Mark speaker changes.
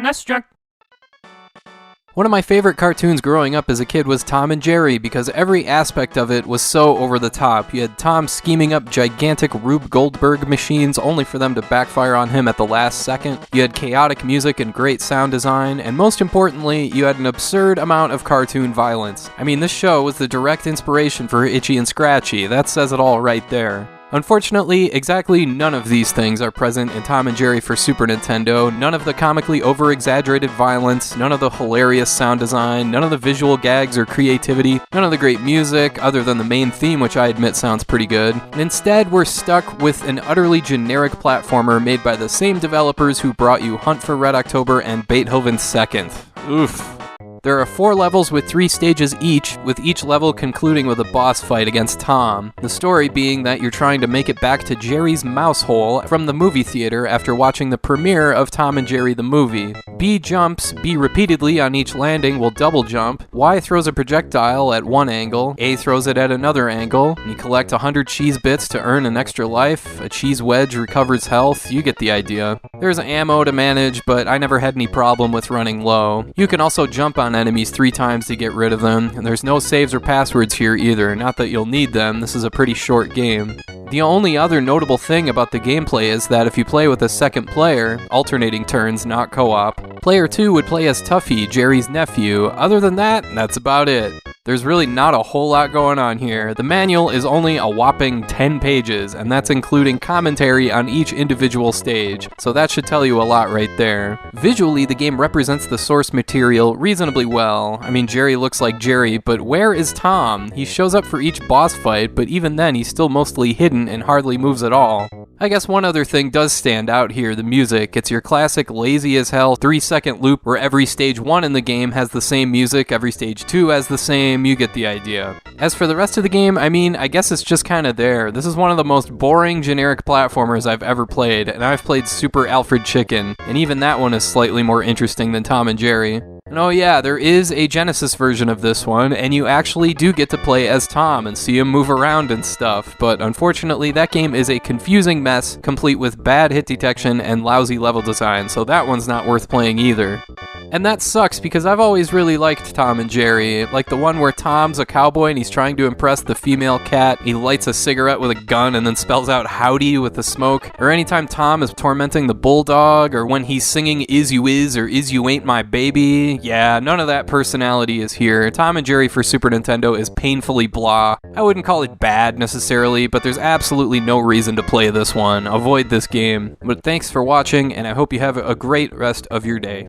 Speaker 1: Nestor.
Speaker 2: One of my favorite cartoons growing up as a kid was Tom and Jerry because every aspect of it was so over the top. You had Tom scheming up gigantic Rube Goldberg machines only for them to backfire on him at the last second. You had chaotic music and great sound design, and most importantly, you had an absurd amount of cartoon violence. I mean, this show was the direct inspiration for Itchy and Scratchy. That says it all right there. Unfortunately, exactly none of these things are present in Tom and Jerry for Super Nintendo. None of the comically over-exaggerated violence, none of the hilarious sound design, none of the visual gags or creativity, none of the great music, other than the main theme, which I admit sounds pretty good. And instead, we're stuck with an utterly generic platformer made by the same developers who brought you Hunt for Red October and Beethoven Second. Oof. There are 4 levels with 3 stages each, with each level concluding with a boss fight against Tom. The story being that you're trying to make it back to Jerry's mouse hole from the movie theater after watching the premiere of Tom and Jerry the movie. B jumps B repeatedly on each landing will double jump, Y throws a projectile at one angle, A throws it at another angle, and you collect 100 cheese bits to earn an extra life, a cheese wedge recovers health, you get the idea. There's ammo to manage, but I never had any problem with running low. You can also jump on enemies 3 times to get rid of them, and there's no saves or passwords here either, not that you'll need them, this is a pretty short game. The only other notable thing about the gameplay is that if you play with a second player, alternating turns, not co-op, player 2 would play as Tuffy, Jerry's nephew. Other than that, that's about it. There's really not a whole lot going on here. The manual is only a whopping 10 pages, and that's including commentary on each individual stage, so that should tell you a lot right there. Visually, the game represents the source material reasonably well. I mean, Jerry looks like Jerry, but where is Tom? He shows up for each boss fight, but even then he's still mostly hidden and hardly moves at all. I guess one other thing does stand out here, the music. It's your classic lazy as hell 3-second loop where every stage 1 in the game has the same music, every stage 2 has the same, you get the idea. As for the rest of the game, I mean, I guess it's just kinda there. This is one of the most boring generic platformers I've ever played, and I've played Super Alfred Chicken, and even that one is slightly more interesting than Tom and Jerry. And oh yeah, there is a Genesis version of this one, and you actually do get to play as Tom and see him move around and stuff, but unfortunately that game is a confusing mess, complete with bad hit detection and lousy level design, so that one's not worth playing either. And that sucks because I've always really liked Tom and Jerry, like the one where Tom's a cowboy and he's trying to impress the female cat, he lights a cigarette with a gun and then spells out howdy with the smoke, or anytime Tom is tormenting the bulldog, or when he's singing Is You Is or Is You Ain't My Baby. Yeah, none of that personality is here. Tom and Jerry for Super Nintendo is painfully blah. I wouldn't call it bad necessarily, but there's absolutely no reason to play this one. Avoid this game. But thanks for watching, and I hope you have a great rest of your day.